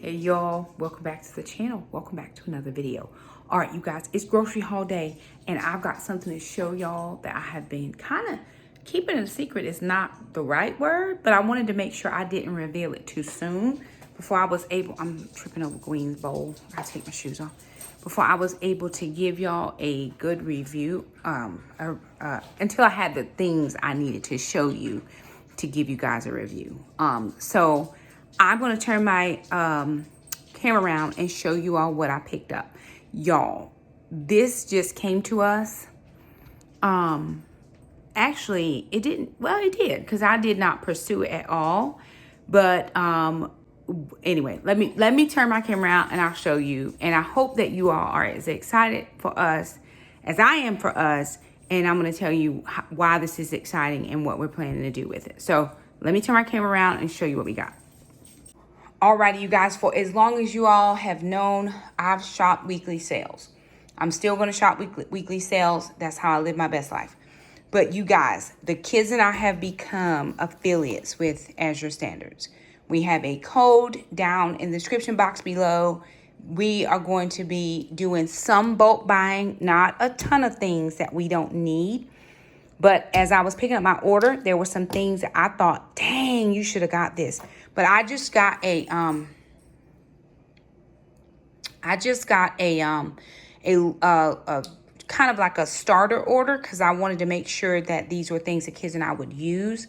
Hey y'all, welcome back to the channel. Welcome back to another video. All right, you guys, it's grocery haul day and I've got something to show y'all that I have been kind of keeping a secret. Is not the right word, but I wanted to make sure I didn't reveal it too soon before I was able, I'm tripping over Gwen's bowl. I gotta take my shoes off. Before I was able to give y'all a good review, until I had the things I needed to show you to give you guys a review. So I'm going to turn my camera around and show you all what I picked up. Y'all, this just came to us. Actually, it didn't. Well, it did because I did not pursue it at all. But anyway, let me turn my camera around and I'll show you. And I hope that you all are as excited for us as I am for us. And I'm going to tell you why this is exciting and what we're planning to do with it. So let me turn my camera around and show you what we got. Alrighty, you guys, for as long as you all have known, I've shopped weekly sales. I'm still going to shop weekly sales. That's how I live my best life. But you guys, the kids and I have become affiliates with Azure Standards. We have a code down in the description box below. We are going to be doing some bulk buying, not a ton of things that we don't need. But as I was picking up my order, there were some things that I thought, dang, you should have got this. But I just got a kind of like a starter order because I wanted to make sure that these were things the kids and I would use.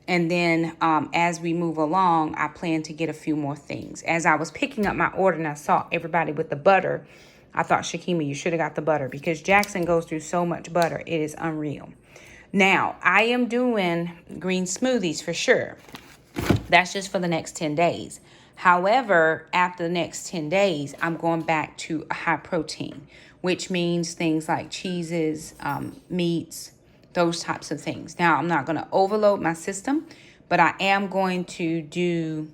And then as we move along, I plan to get a few more things. As I was picking up my order and I saw everybody with the butter, I thought, Shakema, you should have got the butter because Jackson goes through so much butter. It is unreal. Now, I am doing green smoothies for sure. That's just for the next 10 days. However, after the next 10 days, I'm going back to a high protein, which means things like cheeses, meats, those types of things. Now, I'm not going to overload my system, but I am going to do,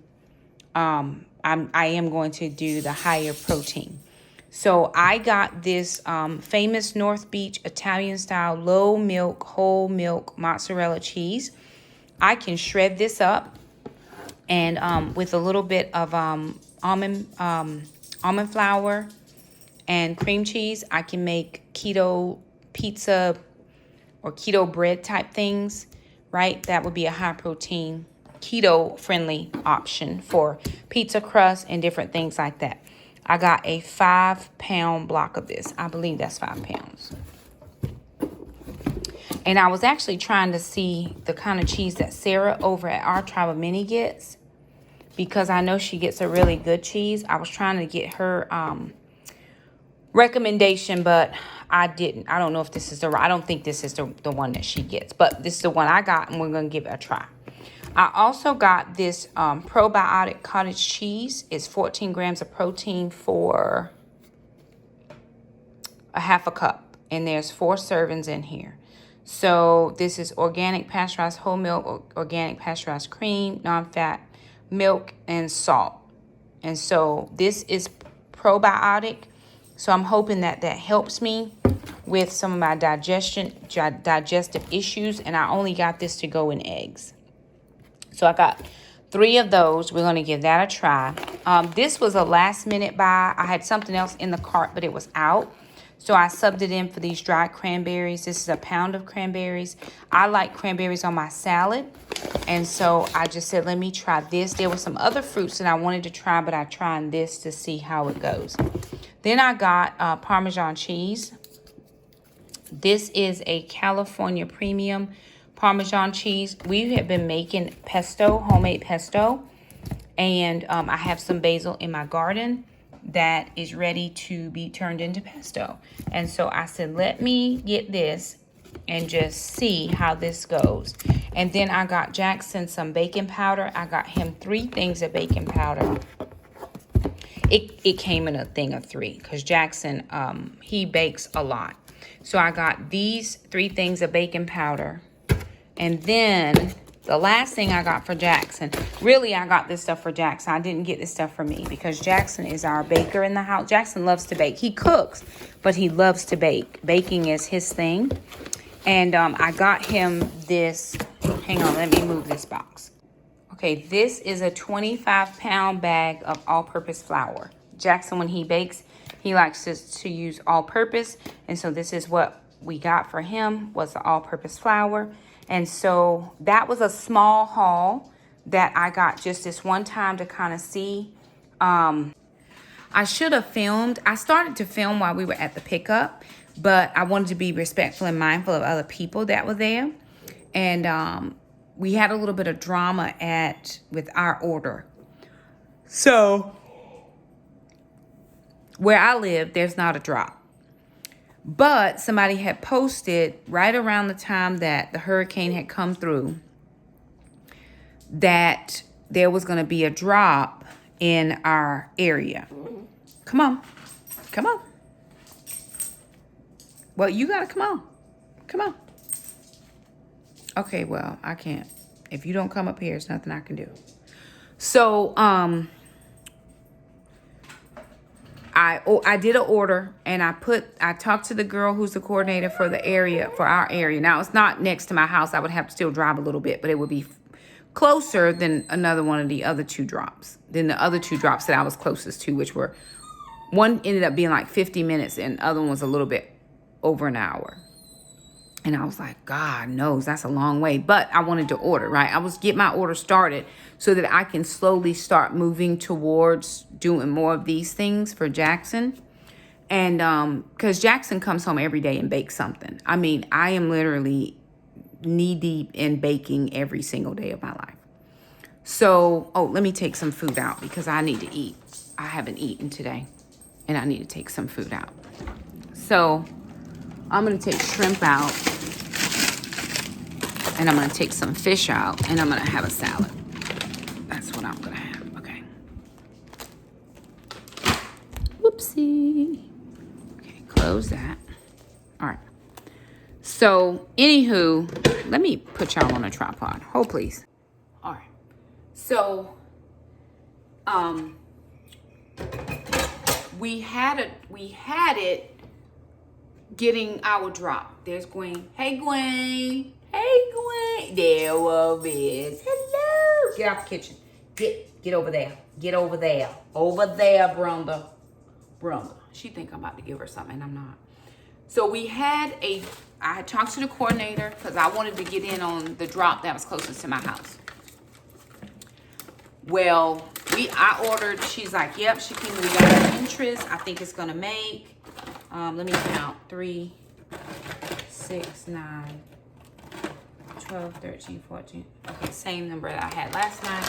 I am going to do the higher protein. So I got this famous North Beach Italian style low milk, whole milk mozzarella cheese. I can shred this up and with a little bit of almond flour and cream cheese, I can make keto pizza or keto bread type things, right? That would be a high protein, keto friendly option for pizza crust and different things like that. I got a 5-pound block of this. I believe that's 5 pounds. And I was actually trying to see the kind of cheese that Sarah over at Our Tribe of Many gets because I know she gets a really good cheese. I was trying to get her recommendation, but I didn't. I don't know if this is I don't think this is the one that she gets, but this is the one I got and we're going to give it a try. I also got this probiotic cottage cheese. It's 14 grams of protein for a half a cup. And there's 4 servings in here. So this is organic pasteurized whole milk, organic pasteurized cream, non-fat milk, and salt. And so this is probiotic. So I'm hoping that that helps me with some of my digestive issues. And I only got this to go in eggs. So I got 3 of those. We're going to give that a try. This was a last minute buy. I had something else in the cart, but it was out. So I subbed it in for these dried cranberries. This is a pound of cranberries. I like cranberries on my salad. And so I just said, let me try this. There were some other fruits that I wanted to try, but I tried this to see how it goes. Then I got Parmesan cheese. This is a California premium Parmesan cheese. We have been making pesto, homemade pesto, and I have some basil in my garden that is ready to be turned into pesto. And so I said, let me get this and just see how this goes. And then I got Jackson some baking powder. I got him 3 things of baking powder. It came in a thing of 3 because Jackson, he bakes a lot. So I got these 3 things of baking powder. And then the last thing I got for Jackson, really I got this stuff for Jackson. I didn't get this stuff for me because Jackson is our baker in the house. Jackson loves to bake. He cooks, but he loves to bake. Baking is his thing. And I got him this, hang on, let me move this box. Okay, this is a 25-pound bag of all-purpose flour. Jackson, when he bakes, he likes to use all-purpose. And so this is what we got for him, was the all-purpose flour. And so that was a small haul that I got just this one time to kind of see. I should have filmed. I started to film while we were at the pickup, but I wanted to be respectful and mindful of other people that were there. And we had a little bit of drama with our order. So where I live, there's not a drop. But somebody had posted right around the time that the hurricane had come through that there was going to be a drop in our area. Come on. Come on. Well, you got to come on. Come on. Okay, well, I can't. If you don't come up here, there's nothing I can do. So, I did an order, and I talked to the girl who's the coordinator for the area, for our area. Now, it's not next to my house. I would have to still drive a little bit, but it would be closer than another one of the other two drops. Than the other two drops that I was closest to, which were, one ended up being like 50 minutes, and the other one was a little bit over an hour. And I was like, God knows, that's a long way. But I wanted to order, right? I was get my order started so that I can slowly start moving towards doing more of these things for Jackson. And because Jackson comes home every day and bakes something. I mean, I am literally knee deep in baking every single day of my life. So, let me take some food out because I need to eat. I haven't eaten today and I need to take some food out. So I'm going to take shrimp out, and I'm going to take some fish out, and I'm going to have a salad. That's what I'm going to have. Okay. Whoopsie. Okay, close that. All right. So, anywho, let me put y'all on a tripod. Hold, please. All right. So, we had it getting our drop. There's Gwen. Hey, Gwen. Hey, Gwen. There was it. Hello. Get out the kitchen. Get over there. Get over there. Over there, Brenda. She think I'm about to give her something, and I'm not. So I had talked to the coordinator because I wanted to get in on the drop that was closest to my house. Well, I ordered. She's like, yep, Shakema, we got an interest. I think it's going to make... let me count. 3, 6, 9, 12, 13, 14. Okay, same number that I had last night.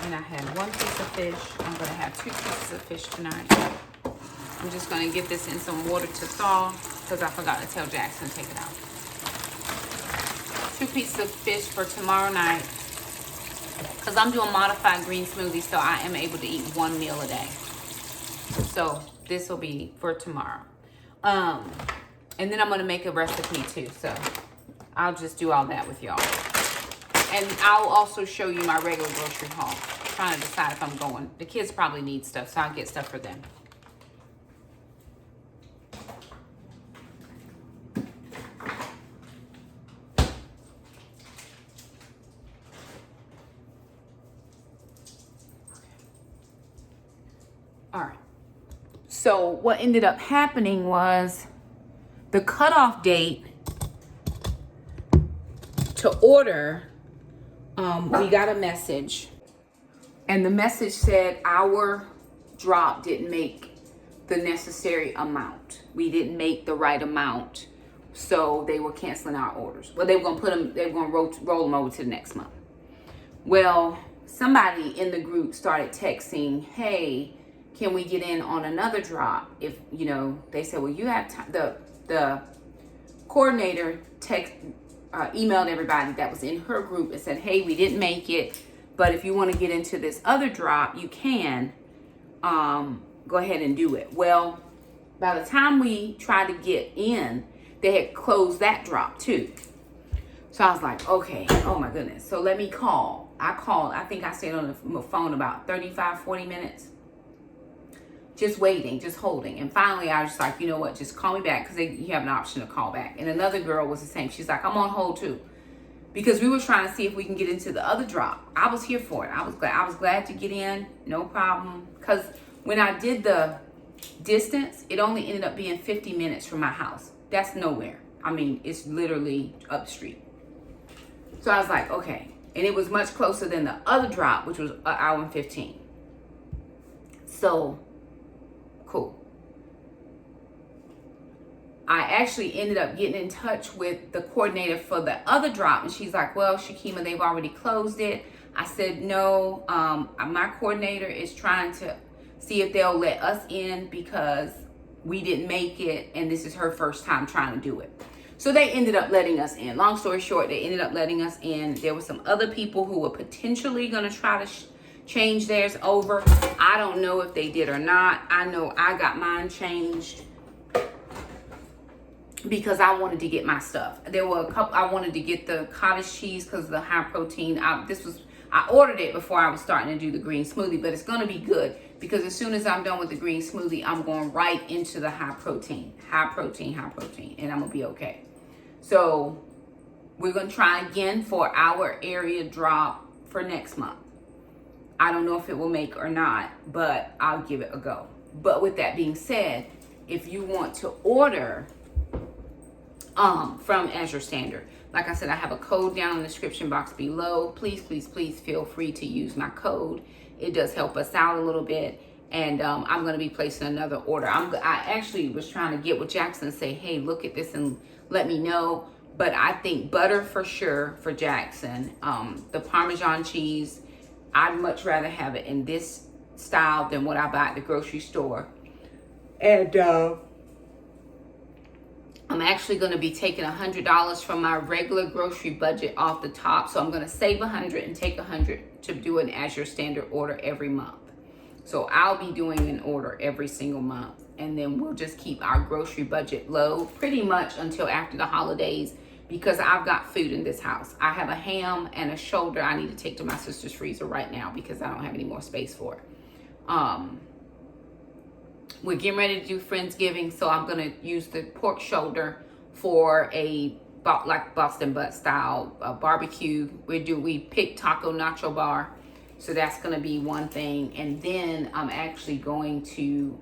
And I had 1 piece of fish. I'm going to have 2 pieces of fish tonight. I'm just going to get this in some water to thaw because I forgot to tell Jackson to take it out. 2 pieces of fish for tomorrow night because I'm doing modified green smoothies, so I am able to eat 1 meal a day. So this will be for tomorrow. And then I'm going to make a recipe too. So I'll just do all that with y'all. And I'll also show you my regular grocery haul. I'm trying to decide if I'm going. The kids probably need stuff, so I'll get stuff for them. All right. So what ended up happening was the cutoff date to order, we got a message, and the message said our drop didn't make the necessary amount. We didn't make the right amount, so they were canceling our orders. Well, they were gonna roll them over to the next month. Well, somebody in the group started texting, hey, can we get in on another drop? If, they said, well, you have time. The coordinator emailed everybody that was in her group and said, hey, we didn't make it, but if you want to get into this other drop, you can go ahead and do it. Well, by the time we tried to get in, they had closed that drop too. So I was like, okay, oh my goodness. So let me call. I called. I think I stayed on the phone about 35, 40 minutes. Just waiting, just holding. And finally, I was just like, you know what? Just call me back because you have an option to call back. And another girl was the same. She's like, I'm on hold too. because we were trying to see if we can get into the other drop. I was here for it. I was glad to get in, no problem. Because when I did the distance, it only ended up being 50 minutes from my house. That's nowhere. I mean, it's literally up the street. So I was like, okay. And it was much closer than the other drop, which was an hour and 15. So, cool. I actually ended up getting in touch with the coordinator for the other drop. And she's like, well, Shakema, they've already closed it. I said, no, my coordinator is trying to see if they'll let us in because we didn't make it. And this is her first time trying to do it. So they ended up letting us in. Long story short, they ended up letting us in. There were some other people who were potentially going to try to change theirs over. I don't know if they did or not. I know I got mine changed because I wanted to get my stuff. There were a couple. I wanted to get the cottage cheese because of the high protein. I ordered it before I was starting to do the green smoothie, but it's going to be good because as soon as I'm done with the green smoothie, I'm going right into the high protein, and I'm going to be okay. So we're going to try again for our area drop for next month. I don't know if it will make or not, but I'll give it a go. But with that being said, if you want to order from Azure Standard, like I said, I have a code down in the description box below. Please, please, please feel free to use my code. It does help us out a little bit. And I'm going to be placing another order. I actually was trying to get with Jackson and say, hey, look at this and let me know. But I think butter for sure for Jackson. The Parmesan cheese, I'd much rather have it in this style than what I buy at the grocery store. And I'm actually going to be taking $100 from my regular grocery budget off the top. So I'm going to save $100 and take $100 to do an Azure Standard order every month. So I'll be doing an order every single month. And then we'll just keep our grocery budget low pretty much until after the holidays because I've got food in this house. I have a ham and a shoulder I need to take to my sister's freezer right now because I don't have any more space for it. We're getting ready to do Friendsgiving, so I'm going to use the pork shoulder for a like Boston butt style barbecue. We picked taco nacho bar. So that's going to be one thing. And then I'm actually going to,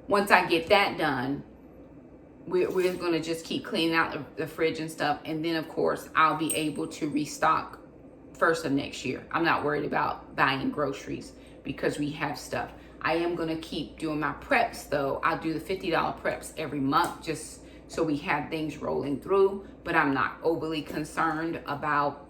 once I get that done, we're going to just keep cleaning out the fridge and stuff. And then, of course, I'll be able to restock first of next year. I'm not worried about buying groceries because we have stuff. I am going to keep doing my preps, though. I'll do the $50 preps every month just so we have things rolling through, but I'm not overly concerned about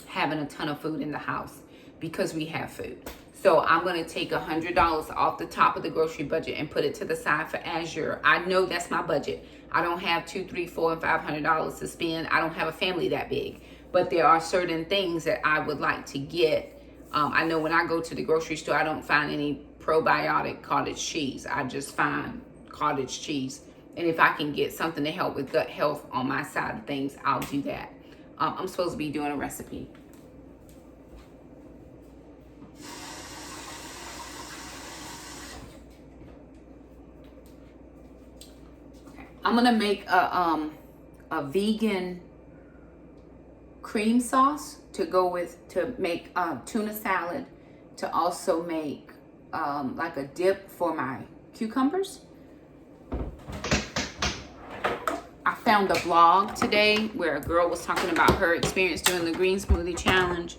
having a ton of food in the house because we have food. So I'm going to take $100 off the top of the grocery budget and put it to the side for Azure. I know that's my budget. I don't have $200, $300, $400, and $500 to spend. I don't have a family that big, but there are certain things that I would like to get. I know when I go to the grocery store, I don't find any probiotic cottage cheese. I just find cottage cheese. And if I can get something to help with gut health on my side of things, I'll do that. I'm supposed to be doing a recipe. Okay. I'm gonna make a vegan cream sauce to make tuna salad, to also make like a dip for my cucumbers. I found a blog today where a girl was talking about her experience doing the green smoothie challenge,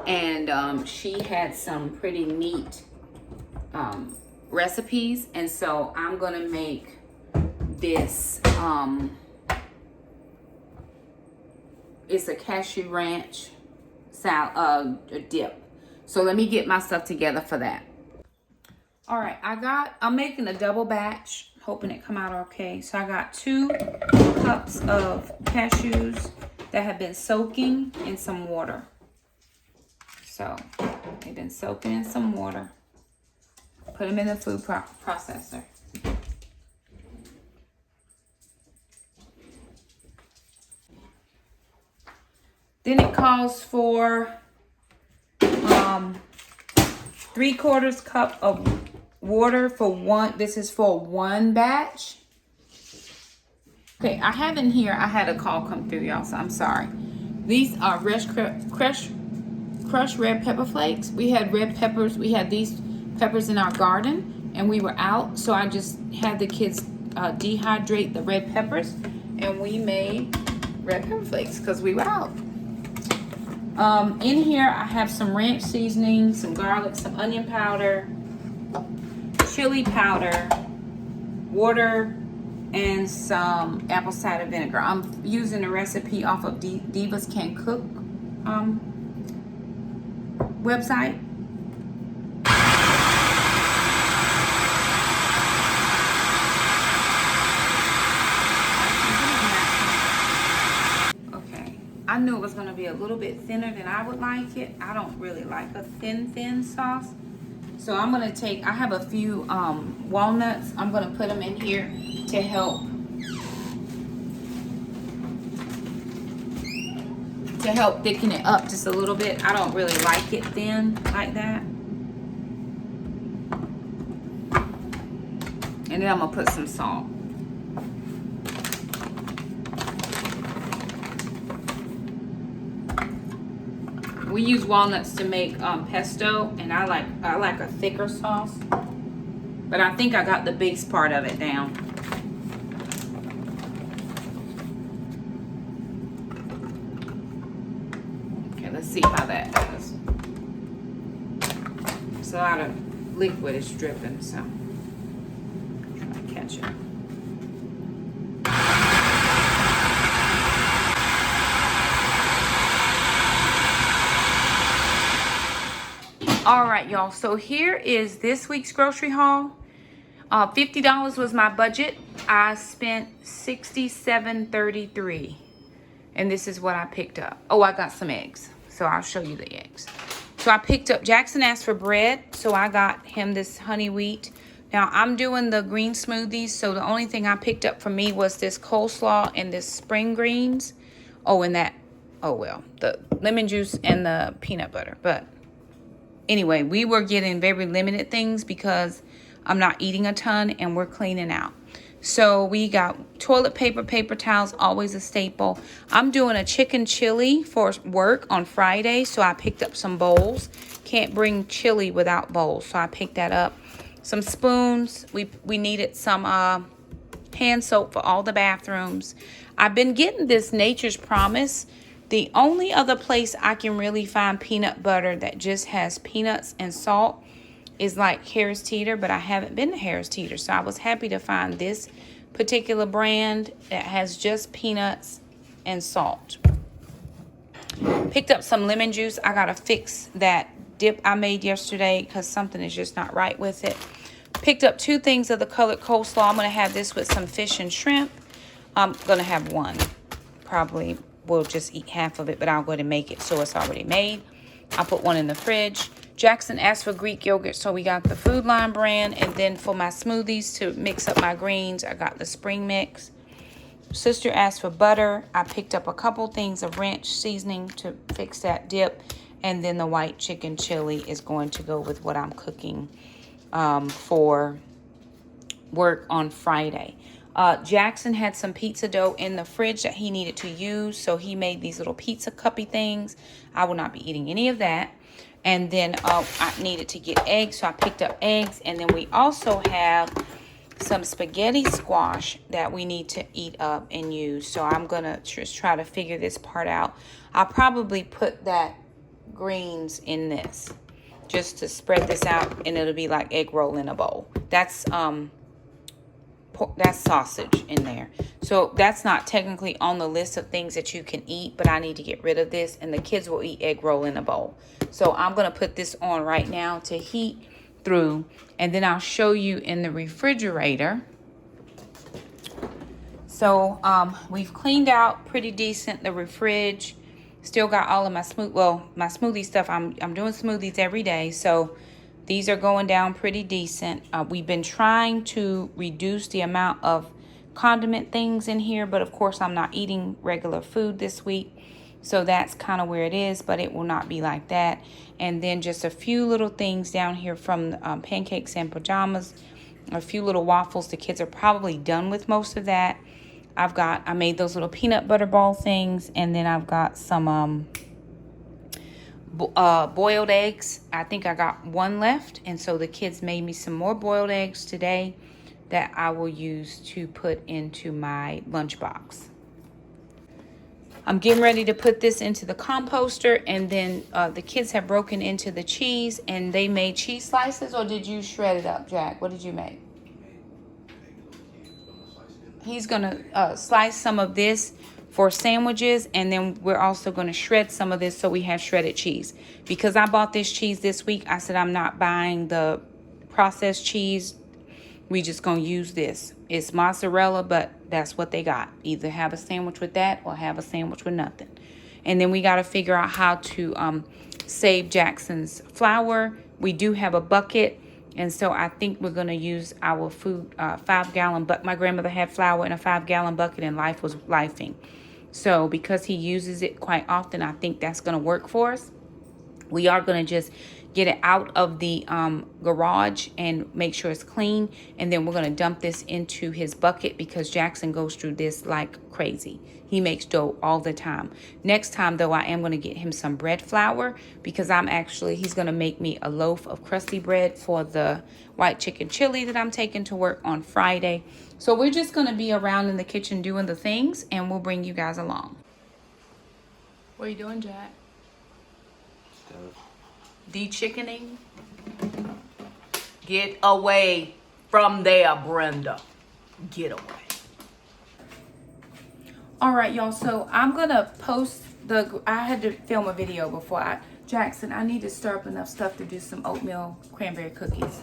and she had some pretty neat recipes. And so I'm gonna make this it's a cashew ranch salad dip. So let me get my stuff together for that. All right, I'm making a double batch, hoping it come out okay. So I got 2 cups of cashews that have been soaking in some water. So they've been soaking in some water. Put them in the food processor. Then it calls for 3/4 cup of water for one. This is for one batch. Okay, I have in here, I had a call come through, y'all, so I'm sorry. These are crushed red pepper flakes. We had red peppers. We had these peppers in our garden, and we were out, so I just had the kids dehydrate the red peppers, and we made red pepper flakes because we were out. In here, I have some ranch seasoning, some garlic, some onion powder, chili powder, water, and some apple cider vinegar. I'm using a recipe off of Divas Can Cook website. Okay, I knew it was going to be a little bit thinner than I would like it. I don't really like a thin sauce. So I'm going to take, I have a few walnuts. I'm going to put them in here to help thicken it up just a little bit. I don't really like it thin like that. And then I'm going to put some salt. We use walnuts to make pesto, and I like a thicker sauce. But I think I got the base part of it down. Okay, let's see how that goes. It's a lot of liquid is dripping, so I'm trying to catch it. All right, y'all, so here is this week's grocery haul. $50 was my budget. I spent $67.33, and this is what I picked up. Oh, I got some eggs, so I'll show you the eggs. So I picked up, Jackson asked for bread, so I got him this honey wheat. Now I'm doing the green smoothies, so the only thing I picked up for me was this coleslaw and this spring greens. Oh, and that, oh well, the lemon juice and the peanut butter. But anyway, we were getting very limited things because I'm not eating a ton and we're cleaning out. So we got toilet paper, paper towels, always a staple. I'm doing a chicken chili for work on Friday, so I picked up some bowls. Can't bring chili without bowls, so I picked that up. Some spoons. We needed some hand soap for all the bathrooms. I've been getting this Nature's Promise. The only other place I can really find peanut butter that just has peanuts and salt is like Harris Teeter, but I haven't been to Harris Teeter, so I was happy to find this particular brand that has just peanuts and salt. Picked up some lemon juice. I gotta fix that dip I made yesterday because something is just not right with it. Picked up 2 things of the colored coleslaw. I'm gonna have this with some fish and shrimp. I'm gonna have one. Probably will just eat half of it, but I'll go ahead and make it so it's already made. I'll put one in the fridge. Jackson asked for Greek yogurt, so we got the Food Line brand. And then for my smoothies to mix up my greens, I got the spring mix. Sister asked for butter. I picked up a couple things of ranch seasoning to fix that dip. And then the white chicken chili is going to go with what I'm cooking for work on Friday. Jackson had some pizza dough in the fridge that he needed to use, so he made these little pizza cuppy things. I will not be eating any of that. And then I needed to get eggs, so I picked up eggs. And then we also have some spaghetti squash that we need to eat up and use. So I'm going to just try to figure this part out. I'll probably put that greens in this just to spread this out, and it'll be like egg roll in a bowl. That's sausage in there. So that's not technically on the list of things that you can eat, but I need to get rid of this, and the kids will eat egg roll in a bowl. So I'm going to put this on right now to heat through, and then I'll show you in the refrigerator. So we've cleaned out pretty decent the fridge. Still got all of my my smoothie stuff. I'm doing smoothies every day, so these are going down pretty decent. We've been trying to reduce the amount of condiment things in here, but of course I'm not eating regular food this week. So that's kind of where it is, but it will not be like that. And then just a few little things down here from pancakes and pajamas, a few little waffles. The kids are probably done with most of that. I made those little peanut butter ball things, and then I've got some boiled eggs. I think I got one left, and so the kids made me some more boiled eggs today that I will use to put into my lunchbox. I'm getting ready to put this into the composter, and then the kids have broken into the cheese, and they made cheese slices. Or did you shred it up, Jack? What did you make? He's gonna slice some of this for sandwiches, and then we're also gonna shred some of this so we have shredded cheese. Because I bought this cheese this week, I said I'm not buying the processed cheese. We just gonna use this. It's mozzarella, but that's what they got. Either have a sandwich with that or have a sandwich with nothing. And then we gotta figure out how to save Jackson's flour. We do have a bucket, and so I think we're gonna use our food 5-gallon bucket. My grandmother had flour in a 5-gallon bucket, and life was lifing. So because he uses it quite often, I think that's gonna work for us. We are gonna just get it out of the garage and make sure it's clean, and then we're gonna dump this into his bucket because Jackson goes through this like crazy. He makes dough all the time. Next time though, I am gonna get him some bread flour because he's gonna make me a loaf of crusty bread for the white chicken chili that I'm taking to work on Friday. So we're just gonna be around in the kitchen doing the things, and we'll bring you guys along. What are you doing, Jack? De-chickening? Get away from there, Brenda. Get away. All right, y'all. So I'm gonna post I had to film a video before Jackson, I need to stir up enough stuff to do some oatmeal cranberry cookies.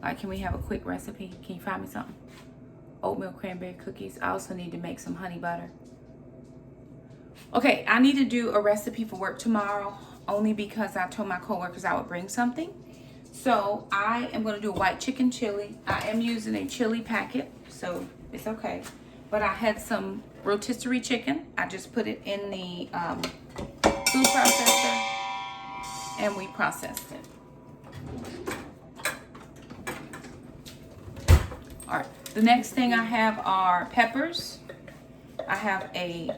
Like, can we have a quick recipe? Can you find me something? Oatmeal cranberry cookies. I also need to make some honey butter. Okay, I need to do a recipe for work tomorrow, only because I told my coworkers I would bring something. So I am going to do a white chicken chili. I am using a chili packet, so it's okay. But I had some rotisserie chicken. I just put it in the food processor, and we processed it. All right, the next thing I have are peppers. I have a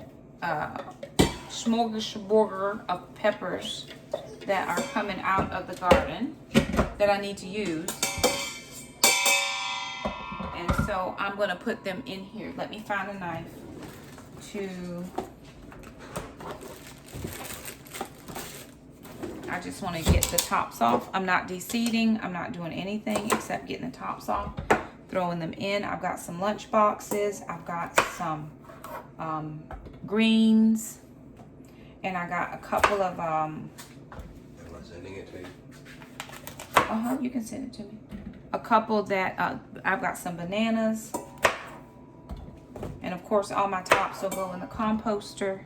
smorgasbord of peppers that are coming out of the garden that I need to use. And so I'm going to put them in here. Let me find a knife I just want to get the tops off. I'm not de-seeding. I'm not doing anything except getting the tops off, throwing them in. I've got some lunch boxes. I've got some greens, and I got a couple of am I sending it to you? You can send it to me. A couple that I've got some bananas, and of course all my tops will go in the composter.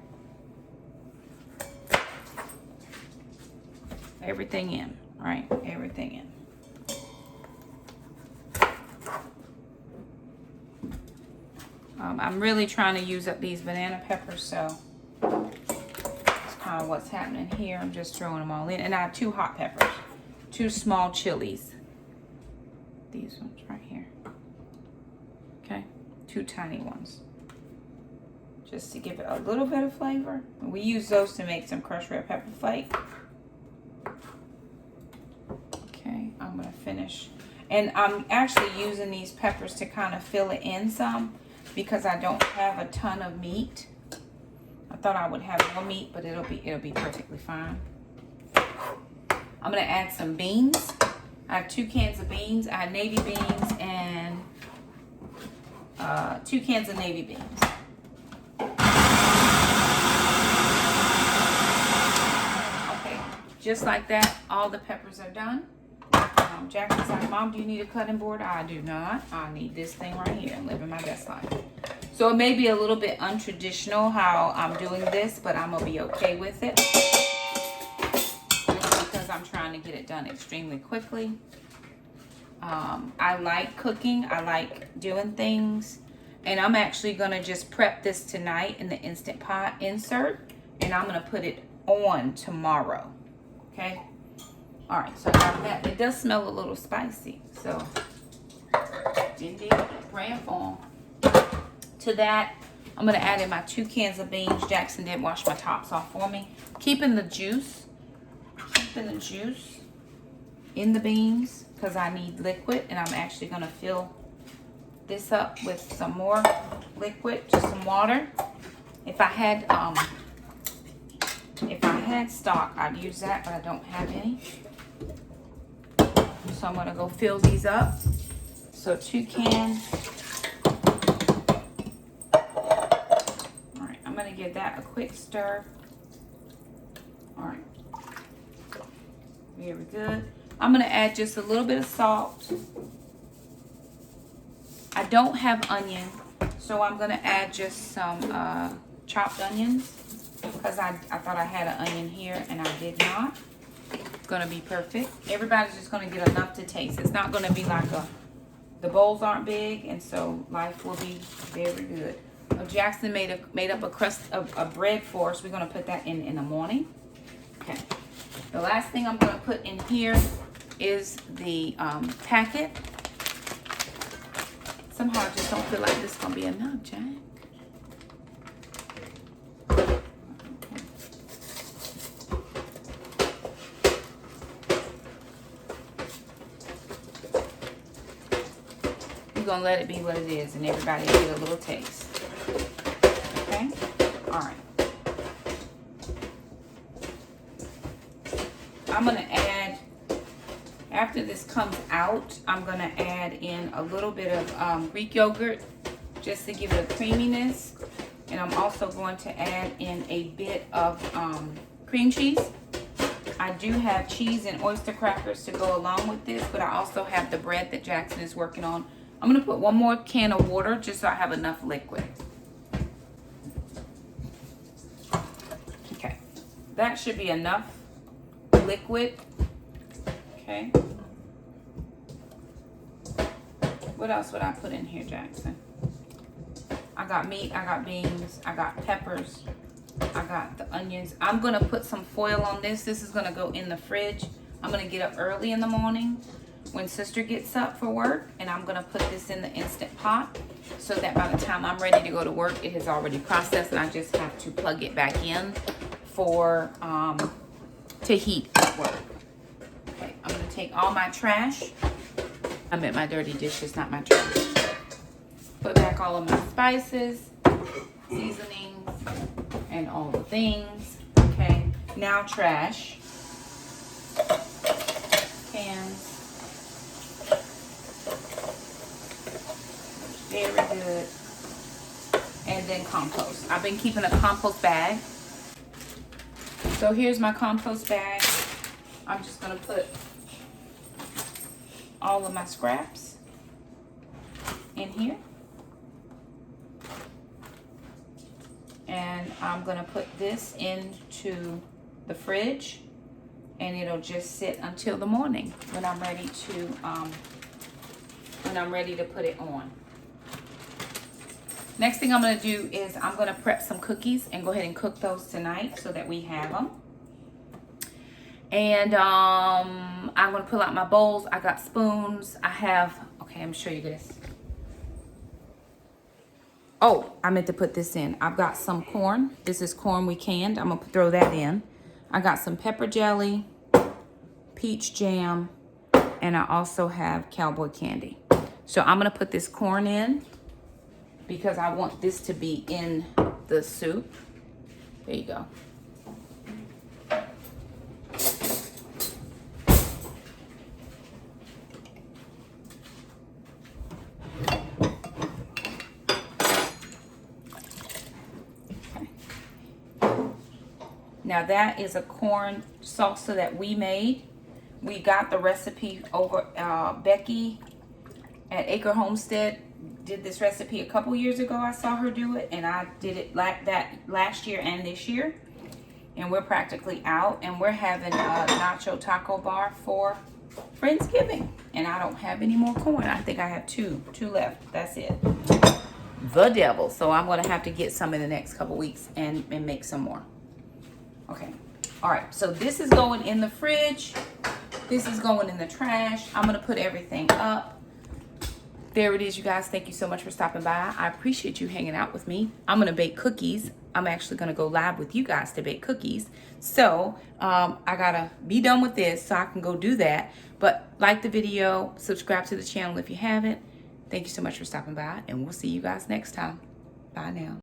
Everything in, right? Everything in. I'm really trying to use up these banana peppers, so that's kind of what's happening here. I'm just throwing them all in. And I have 2 hot peppers, 2 small chilies. These ones right here. Okay, 2 tiny ones. Just to give it a little bit of flavor. We use those to make some crushed red pepper flake. Okay, I'm gonna finish. And I'm actually using these peppers to kind of fill it in some, because I don't have a ton of meat. I thought I would have more meat, but it'll be perfectly fine. I'm gonna add some beans. I have 2 cans of beans. I have navy beans and 2 cans of navy beans. Okay, just like that, all the peppers are done. Jackson's like, Mom, do you need a cutting board? I do not. I need this thing right here and living my best life. So it may be a little bit untraditional how I'm doing this, but I'm going to be okay with it. Just because I'm trying to get it done extremely quickly. I like cooking. I like doing things. And I'm actually going to just prep this tonight in the Instant Pot insert. And I'm going to put it on tomorrow. Okay? All right, so I got that. It does smell a little spicy, so indeed, praying for them. To that, I'm gonna add in my 2 cans of beans. Jackson didn't wash my tops off for me. Keeping the juice in the beans because I need liquid, and I'm actually gonna fill this up with some more liquid, just some water. If I had stock, I'd use that, but I don't have any. So I'm gonna go fill these up. So 2 cans. All right, I'm gonna give that a quick stir. All right, very good. I'm gonna add just a little bit of salt. I don't have onion, so I'm gonna add just some chopped onions because I thought I had an onion here and I did not. It's gonna be perfect. Everybody's just gonna get enough to taste. It's not gonna be like the bowls aren't big, and so life will be very good. Jackson made up a crust of bread for us. We're gonna put that in the morning. Okay. The last thing I'm gonna put in here is the packet. Somehow I just don't feel like this is gonna be enough, Jack. We're gonna let it be what it is, and everybody get a little taste. Okay? All right. I'm gonna add, after this comes out, I'm gonna add in a little bit of Greek yogurt just to give it a creaminess. And I'm also going to add in a bit of cream cheese. I do have cheese and oyster crackers to go along with this, but I also have the bread that Jackson is working on. I'm gonna put 1 more can of water just so I have enough liquid. Okay, that should be enough liquid. Okay. What else would I put in here, Jackson? I got meat, I got beans, I got peppers, I got the onions. I'm gonna put some foil on this. This is gonna go in the fridge. I'm gonna get up early in the morning when sister gets up for work, and I'm gonna put this in the Instant Pot so that by the time I'm ready to go to work, it has already processed and I just have to plug it back in for to heat at work. Okay, I'm gonna take all my trash. I meant my dirty dishes, not my trash. Put back all of my spices, seasonings, and all the things. Okay, now trash. Cans. Very good. And then compost. I've been keeping a compost bag. So here's my compost bag. I'm just gonna put all of my scraps in here. And I'm gonna put this into the fridge, and it'll just sit until the morning when I'm ready to put it on. Next thing I'm gonna do is I'm gonna prep some cookies and go ahead and cook those tonight so that we have them. And I'm gonna pull out my bowls. I got spoons. I have, okay, let me show you this. Oh, I meant to put this in. I've got some corn. This is corn we canned. I'm gonna throw that in. I got some pepper jelly, peach jam, and I also have cowboy candy. So I'm gonna put this corn in because I want this to be in the soup. There you go. Now that is a corn salsa that we made. We got the recipe over Becky at Acre Homestead did this recipe a couple years ago. I saw her do it, and I did it like that last year and this year. And we're practically out, and we're having a nacho taco bar for Friendsgiving. And I don't have any more corn. I think I have two left. That's it. The devil. So I'm gonna have to get some in the next couple weeks and make some more. Okay, all right, so this is going in the fridge. This is going in the trash. I'm gonna put everything up. there it is, you guys. Thank you so much for stopping by. I appreciate you hanging out with me. I'm going to bake cookies. I'm actually going to go live with you guys to bake cookies. So I got to be done with this so I can go do that. But like the video, subscribe to the channel if you haven't. Thank you so much for stopping by, and we'll see you guys next time. Bye now.